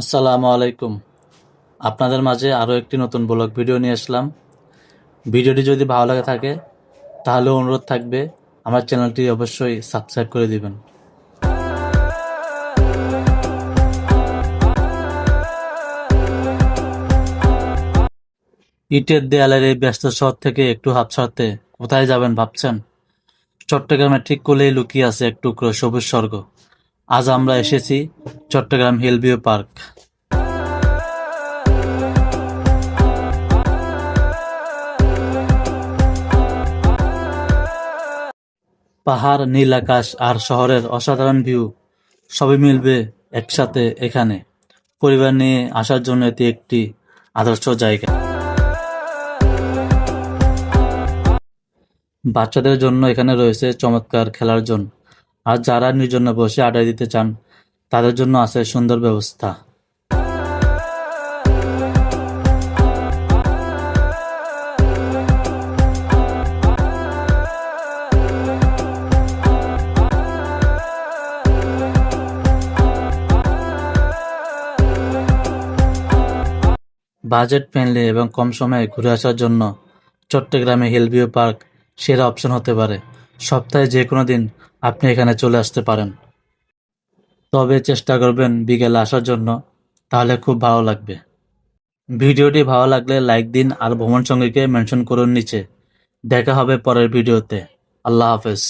আসসালামু আলাইকুম। আপনাদের মাঝে আরও একটি নতুন ব্লগ ভিডিও নিয়ে আসলাম। ভিডিওটি যদি ভালো লাগে থাকে তাহলে অনুরোধ থাকবে আমার চ্যানেলটি অবশ্যই সাবস্ক্রাইব করে দিবেন। ইটের দেয়ালের এই ব্যস্ত শহর থেকে একটু হাঁপ ছাড়তে কোথায় যাবেন ভাবছেন? চট্টগ্রামে ঠিক কোলেই লুকিয়ে আছে এক টুকরো সবুজ স্বর্গ। আজ আমরা এসেছি চট্টগ্রাম হিলভিউ পার্ক। পাহাড়, নীল আকাশ আর শহরের অসাধারণ ভিউ সবই মিলবে একসাথে এখানে। পরিবার নিয়ে আসার জন্য এটি একটি আদর্শ জায়গা। বাচ্চাদের জন্য এখানে রয়েছে চমৎকার খেলার জোন, আর যারা নির্জনে বসে আড্ডা দিতে চান তাদের জন্য আছে সুন্দর ব্যবস্থা। বাজেট ফ্রেন্ডলি এবং কম সময়ে ঘুরে আসার জন্য চট্টগ্রামে হিলভিউ পার্ক সেরা অপশন হতে পারে। সপ্তাহে যে কোনো দিন আপনি এখানে চলে আসতে পারেন, তবে চেষ্টা করবেন বিকেলে আসার জন্য, তাহলে খুব ভালো লাগবে। ভিডিওটি ভালো লাগলে লাইক দিন আর ভ্রমণ সঙ্গীকে মেনশন করুন নিচে। দেখা হবে পরের ভিডিওতে। আল্লাহ হাফেজ।